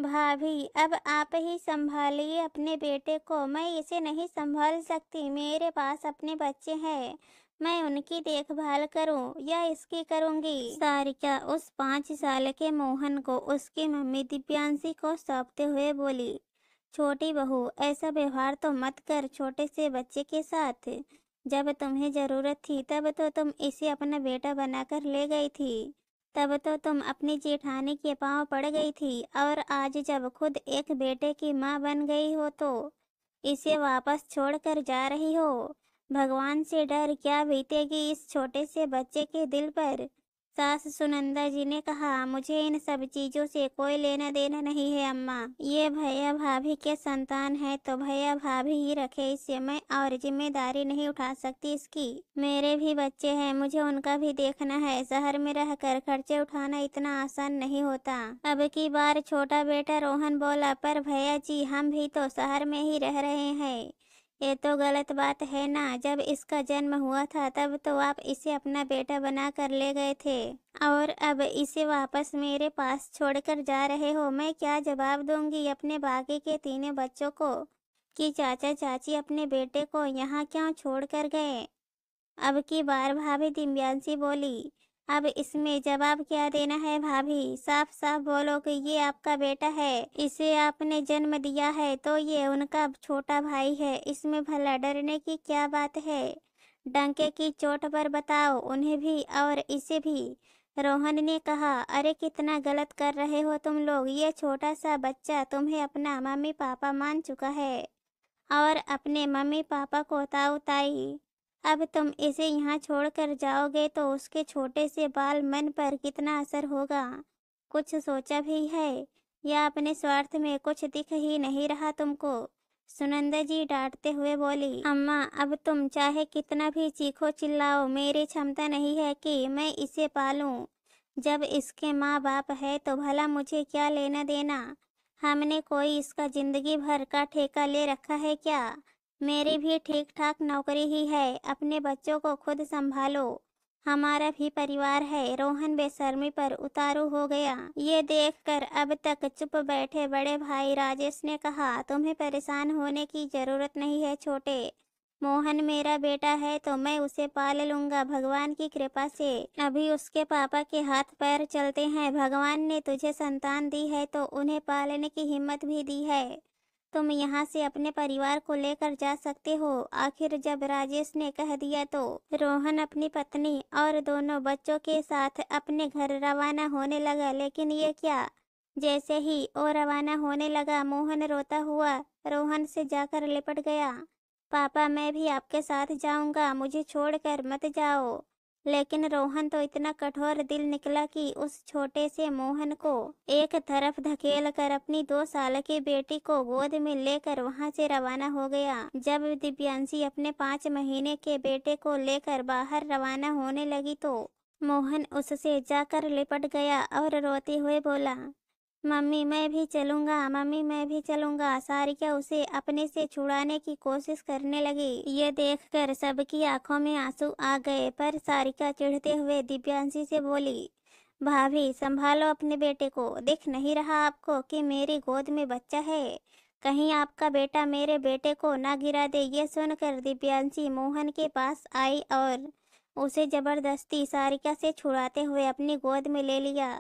भाभी अब आप ही संभालिए अपने बेटे को, मैं इसे नहीं संभाल सकती। मेरे पास अपने बच्चे हैं, मैं उनकी देखभाल करूं या इसकी करूंगी। सारिका उस 5 साल के मोहन को उसकी मम्मी दिव्यांशी को सौंपते हुए बोली, छोटी बहू ऐसा व्यवहार तो मत कर छोटे से बच्चे के साथ। जब तुम्हें जरूरत थी तब तो तुम इसे अपना बेटा बनाकर ले गई थी, तब तो तुम अपनी जेठानी के पांव पड़ गई थी, और आज जब खुद एक बेटे की माँ बन गई हो तो इसे वापस छोड़कर जा रही हो। भगवान से डर क्या बीतेगी इस छोटे से बच्चे के दिल पर। सास सुनंदा जी ने कहा, मुझे इन सब चीजों से कोई लेना देना नहीं है अम्मा। ये भैया भाभी के संतान है तो भैया भाभी ही रखे इसे, मैं और जिम्मेदारी नहीं उठा सकती इसकी। मेरे भी बच्चे हैं, मुझे उनका भी देखना है। शहर में रहकर खर्चे उठाना इतना आसान नहीं होता। अब की बार छोटा बेटा रोहन बोला, पर भैया जी हम भी तो शहर में ही रह रहे हैं, ये तो गलत बात है ना। जब इसका जन्म हुआ था तब तो आप इसे अपना बेटा बना कर ले गए थे, और अब इसे वापस मेरे पास छोड़कर जा रहे हो। मैं क्या जवाब दूंगी अपने बाकी के तीनों बच्चों को कि चाचा चाची अपने बेटे को यहाँ क्यों छोड़ कर गए। अब की बार भाभी दिव्यांशी बोली, अब इसमें जवाब क्या देना है भाभी, साफ साफ बोलो कि ये आपका बेटा है, इसे आपने जन्म दिया है तो ये उनका छोटा भाई है, इसमें भला डरने की क्या बात है। डंके की चोट पर बताओ उन्हें भी और इसे भी। रोहन ने कहा, अरे कितना गलत कर रहे हो तुम लोग। ये छोटा सा बच्चा तुम्हें अपना मम्मी पापा मान चुका है और अपने मम्मी पापा को ताऊ ताई। अब तुम इसे यहाँ छोड़कर जाओगे तो उसके छोटे से बाल मन पर कितना असर होगा, कुछ सोचा भी है या अपने स्वार्थ में कुछ दिख ही नहीं रहा तुमको। सुनंदा जी डांटते हुए बोली, अम्मा अब तुम चाहे कितना भी चीखो चिल्लाओ, मेरी क्षमता नहीं है कि मैं इसे पालूं। जब इसके माँ बाप है तो भला मुझे क्या लेना देना। हमने कोई इसका जिंदगी भर का ठेका ले रखा है क्या। मेरी भी ठीक ठाक नौकरी ही है, अपने बच्चों को खुद संभालो, हमारा भी परिवार है। रोहन बेशर्मी पर उतारू हो गया। ये देखकर अब तक चुप बैठे बड़े भाई राजेश ने कहा, तुम्हें परेशान होने की जरूरत नहीं है छोटे, मोहन मेरा बेटा है तो मैं उसे पाल लूंगा भगवान की कृपा से। अभी उसके पापा के हाथ पैर चलते हैं, भगवान ने तुझे संतान दी है तो उन्हें पालने की हिम्मत भी दी है। तुम यहाँ से अपने परिवार को लेकर जा सकते हो। आखिर जब राजेश ने कह दिया तो रोहन अपनी पत्नी और दोनों बच्चों के साथ अपने घर रवाना होने लगा। लेकिन ये क्या, जैसे ही वो रवाना होने लगा मोहन रोता हुआ रोहन से जाकर लिपट गया। पापा मैं भी आपके साथ जाऊंगा, मुझे छोड़कर मत जाओ। लेकिन रोहन तो इतना कठोर दिल निकला कि उस छोटे से मोहन को एक तरफ धकेल कर अपनी 2 साल की बेटी को गोद में लेकर वहां से रवाना हो गया। जब दिव्यांशी अपने 5 महीने के बेटे को लेकर बाहर रवाना होने लगी तो मोहन उससे जाकर लिपट गया और रोते हुए बोला, मम्मी मैं भी चलूंगा, मम्मी मैं भी चलूंगा। सारिका उसे अपने से छुड़ाने की कोशिश करने लगी। ये देखकर सबकी आंखों में आंसू आ गए, पर सारिका चिढ़ते हुए दिव्यांशी से बोली, भाभी संभालो अपने बेटे को, दिख नहीं रहा आपको कि मेरी गोद में बच्चा है, कहीं आपका बेटा मेरे बेटे को ना गिरा दे। ये सुनकर दिव्यांशी मोहन के पास आई और उसे जबरदस्ती सारिका से छुड़ाते हुए अपनी गोद में ले लिया।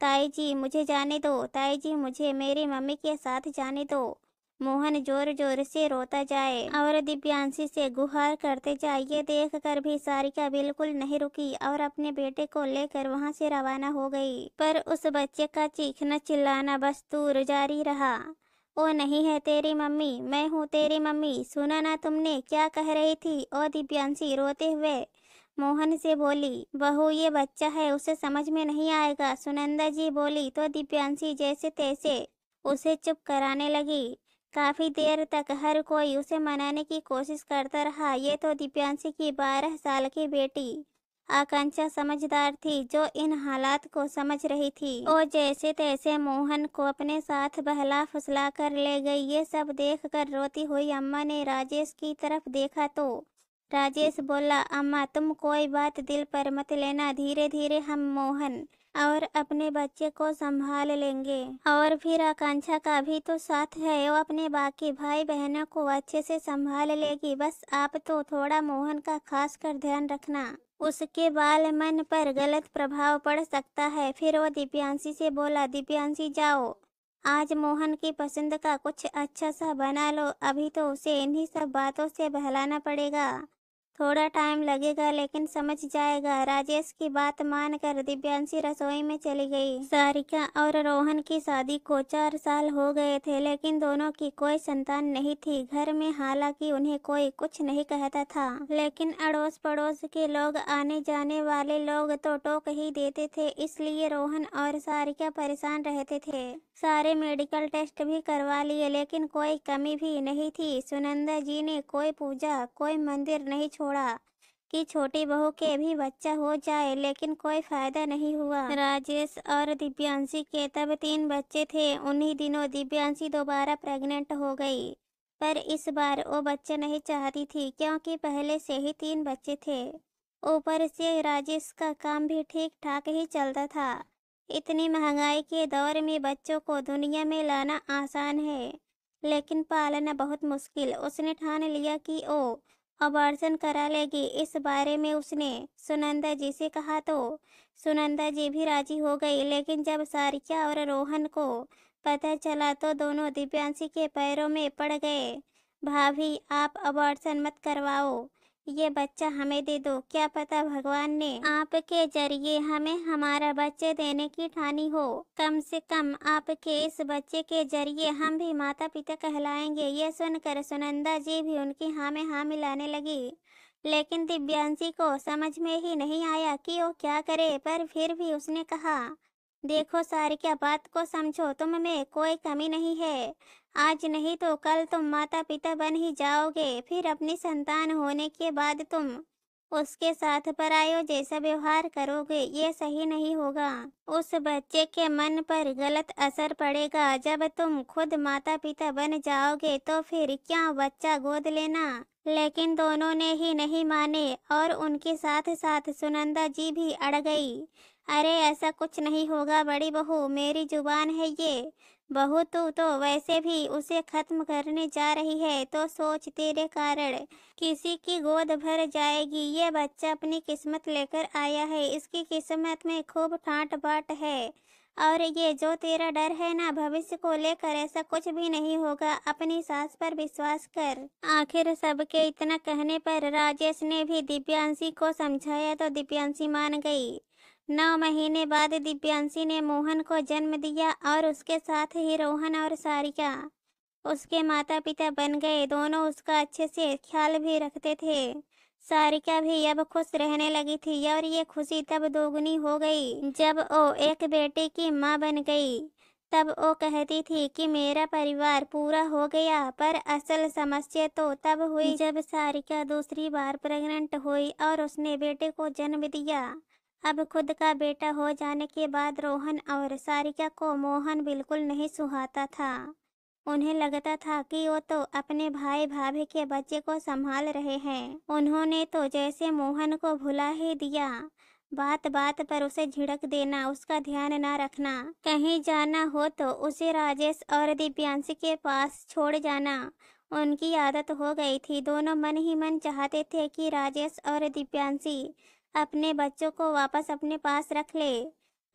ताई जी मुझे जाने दो, ताई जी मुझे मेरी मम्मी के साथ जाने दो। मोहन जोर जोर से रोता जाए और दिव्यांशी से गुहार करते जाए। ये देख कर भी सारिका बिल्कुल नहीं रुकी और अपने बेटे को लेकर वहां से रवाना हो गई। पर उस बच्चे का चीखना चिल्लाना बस दूर जारी रहा। ओ नहीं है तेरी मम्मी, मैं हूँ तेरी मम्मी, सुना ना तुमने क्या कह रही थी। ओ दिव्यांशी रोते हुए मोहन से बोली, बहू ये बच्चा है उसे समझ में नहीं आएगा। सुनंदा जी बोली तो दिव्यांशी जैसे तैसे उसे चुप कराने लगी। काफी देर तक हर कोई उसे मनाने की कोशिश करता रहा। ये तो दिव्यांशी की 12 साल की बेटी आकांक्षा समझदार थी जो इन हालात को समझ रही थी। वो जैसे तैसे मोहन को अपने साथ बहला फुसला कर ले गई। ये सब देखकर रोती हुई अम्मा ने राजेश की तरफ देखा तो राजेश बोला, अम्मा तुम कोई बात दिल पर मत लेना, धीरे धीरे हम मोहन और अपने बच्चे को संभाल लेंगे। और फिर आकांक्षा का भी तो साथ है, वो अपने बाकी भाई बहनों को अच्छे से संभाल लेगी। बस आप तो थोड़ा मोहन का खास कर ध्यान रखना, उसके बाल मन पर गलत प्रभाव पड़ सकता है। फिर वो दिव्यांशी से बोला, दिव्यांशी जाओ, आज मोहन की पसंद का कुछ अच्छा सा बना लो। अभी तो उसे इन्हीं सब बातों से बहलाना पड़ेगा, थोड़ा टाइम लगेगा लेकिन समझ जाएगा। राजेश की बात मानकर दिव्यांशी रसोई में चली गई। सारिका और रोहन की शादी को 4 साल हो गए थे, लेकिन दोनों की कोई संतान नहीं थी। घर में हालांकि उन्हें कोई कुछ नहीं कहता था, लेकिन अड़ोस पड़ोस के लोग, आने जाने वाले लोग तो टोक ही देते थे। इसलिए रोहन और सारिका परेशान रहते थे। सारे मेडिकल टेस्ट भी करवा लिए, लेकिन कोई कमी भी नहीं थी। सुनंदा जी ने कोई पूजा, कोई मंदिर नहीं छोड़ा कि छोटी बहू के भी बच्चा हो जाए, लेकिन कोई फायदा नहीं हुआ। राजेश और दिव्यांशी के तब 3 बच्चे थे। उन्हीं दिनों दिव्यांशी दोबारा प्रेग्नेंट हो गई, पर इस बार वो बच्चा नहीं चाहती थी, क्योंकि पहले से ही 3 बच्चे थे। ऊपर से राजेश का काम भी ठीक ठाक ही चलता था। इतनी महंगाई के दौर में बच्चों को दुनिया में लाना आसान है, लेकिन पालना बहुत मुश्किल। उसने ठान लिया कि वो अबॉर्शन करा लेगी। इस बारे में उसने सुनंदा जी से कहा तो सुनंदा जी भी राजी हो गई। लेकिन जब सारिका और रोहन को पता चला तो दोनों दिव्यांशी के पैरों में पड़ गए। भाभी, आप अबॉर्शन मत करवाओ, ये बच्चा हमें दे दो। क्या पता भगवान ने आपके जरिए हमें हमारा बच्चे देने की ठानी हो। कम से कम आपके इस बच्चे के जरिए हम भी माता पिता कहलाएंगे। ये सुनकर सुनंदा जी भी उनकी हाँ में हाँ मिलाने लगी। लेकिन दिव्यांशी को समझ में ही नहीं आया कि वो क्या करे, पर फिर भी उसने कहा, देखो सारिका, बात को समझो, तुम में कोई कमी नहीं है। आज नहीं तो कल तुम माता पिता बन ही जाओगे। फिर अपनी संतान होने के बाद तुम उसके साथ परायों जैसा व्यवहार करोगे, ये सही नहीं होगा। उस बच्चे के मन पर गलत असर पड़ेगा। जब तुम खुद माता पिता बन जाओगे तो फिर क्या बच्चा गोद लेना। लेकिन दोनों ने ही नहीं माने और उनके साथ साथ सुनंदा जी भी अड़ गई। अरे ऐसा कुछ नहीं होगा बड़ी बहू, मेरी जुबान है ये। बहू तू तो वैसे भी उसे खत्म करने जा रही है, तो सोच, तेरे कारण किसी की गोद भर जाएगी। ये बच्चा अपनी किस्मत लेकर आया है, इसकी किस्मत में खूब ठाट बाट है। और ये जो तेरा डर है ना भविष्य को लेकर, ऐसा कुछ भी नहीं होगा। अपनी सास पर विश्वास कर। आखिर सबके इतना कहने पर राजेश ने भी दिव्यांशी को समझाया तो दिव्यांशी मान गई। 9 महीने बाद दिव्यांशी ने मोहन को जन्म दिया और उसके साथ ही रोहन और सारिका उसके माता पिता बन गए। दोनों उसका अच्छे से ख्याल भी रखते थे। सारिका भी अब खुश रहने लगी थी और ये खुशी तब दोगुनी हो गई जब वो एक बेटे की माँ बन गई। तब वो कहती थी कि मेरा परिवार पूरा हो गया, पर असल समस्या तो तब हुई जब सारिका दूसरी बार प्रेग्नेंट हुई और उसने बेटे को जन्म दिया। अब खुद का बेटा हो जाने के बाद रोहन और सारिका को मोहन बिल्कुल नहीं सुहाता था। उन्हें लगता था कि वो तो अपने भाई भाभी के बच्चे को संभाल रहे हैं। उन्होंने तो जैसे मोहन को भुला ही दिया। बात बात पर उसे झिड़क देना, उसका ध्यान ना रखना, कहीं जाना हो तो उसे राजेश और दिव्यांशी के पास छोड़ जाना उनकी आदत हो गई थी। दोनों मन ही मन चाहते थे कि राजेश और दिव्यांशी अपने बच्चों को वापस अपने पास रख ले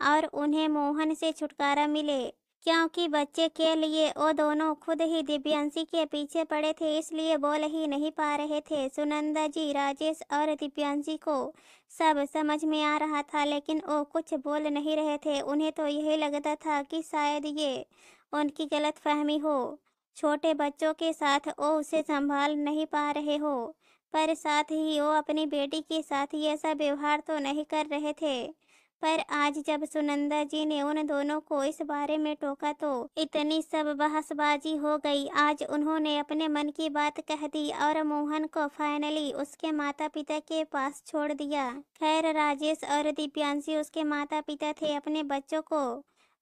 और उन्हें मोहन से छुटकारा मिले, क्योंकि बच्चे के लिए वो दोनों खुद ही दिव्यांशी के पीछे पड़े थे, इसलिए बोल ही नहीं पा रहे थे। सुनंदा जी, राजेश और दिव्यांशी को सब समझ में आ रहा था, लेकिन वो कुछ बोल नहीं रहे थे। उन्हें तो यही लगता था कि शायद ये उनकी गलतफहमी हो, छोटे बच्चों के साथ वो उसे संभाल नहीं पा रहे हो, पर साथ ही वो अपनी बेटी के साथ ही ऐसा व्यवहार तो नहीं कर रहे थे। पर आज जब सुनंदा जी ने उन दोनों को इस बारे में टोका तो इतनी सब बहसबाजी हो गई। आज उन्होंने अपने मन की बात कह दी और मोहन को फाइनली उसके माता पिता के पास छोड़ दिया। खैर राजेश और दिव्यांशी उसके माता पिता थे, अपने बच्चों को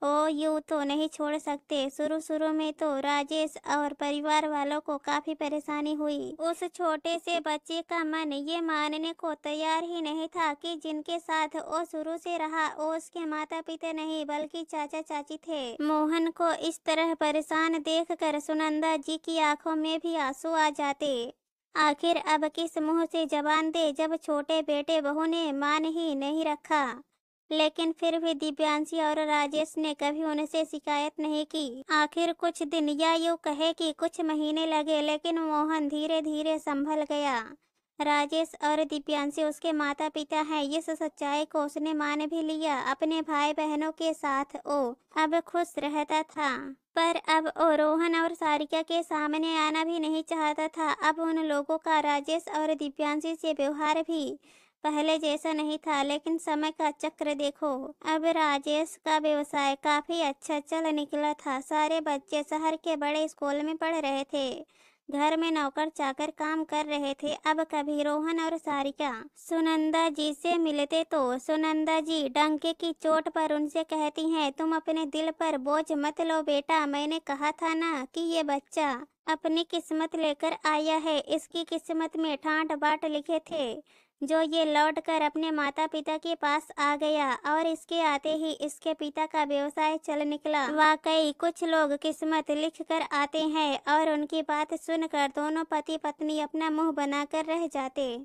ओ यूं तो नहीं छोड़ सकते। शुरू शुरू में तो राजेश और परिवार वालों को काफी परेशानी हुई। उस छोटे से बच्चे का मन ये मानने को तैयार ही नहीं था कि जिनके साथ वो शुरू से रहा वो उसके माता पिता नहीं बल्कि चाचा चाची थे। मोहन को इस तरह परेशान देखकर सुनंदा जी की आंखों में भी आंसू आ जाते। आखिर अब किस मुंह से जबान दे जब छोटे बेटे बहू ने मान ही नहीं रखा। लेकिन फिर भी दिव्यांशी और राजेश ने कभी उनसे शिकायत नहीं की। आखिर कुछ दिन या यूं कहे कि कुछ महीने लगे लेकिन मोहन धीरे धीरे संभल गया। राजेश और दिव्यांशी उसके माता पिता हैं, इस सच्चाई को उसने मान भी लिया। अपने भाई बहनों के साथ वो अब खुश रहता था, पर अब वो रोहन और सारिका के सामने आना भी नहीं चाहता था। अब उन लोगों का राजेश और दिव्यांशी से व्यवहार भी पहले जैसा नहीं था। लेकिन समय का चक्र देखो, अब राजेश का व्यवसाय काफी अच्छा चल निकला था। सारे बच्चे शहर के बड़े स्कूल में पढ़ रहे थे, घर में नौकर चाकर काम कर रहे थे। अब कभी रोहन और सारिका सुनंदा जी से मिलते तो सुनंदा जी डंके की चोट पर उनसे कहती हैं, तुम अपने दिल पर बोझ मत लो बेटा, मैंने कहा था ना कि ये बच्चा अपनी किस्मत लेकर आया है। इसकी किस्मत में ठाट बाट लिखे थे जो ये लौट कर अपने माता पिता के पास आ गया, और इसके आते ही इसके पिता का व्यवसाय चल निकला। वाकई कुछ लोग किस्मत लिख कर आते हैं और उनकी बात सुनकर दोनों पति पत्नी अपना मुंह बनाकर रह जाते।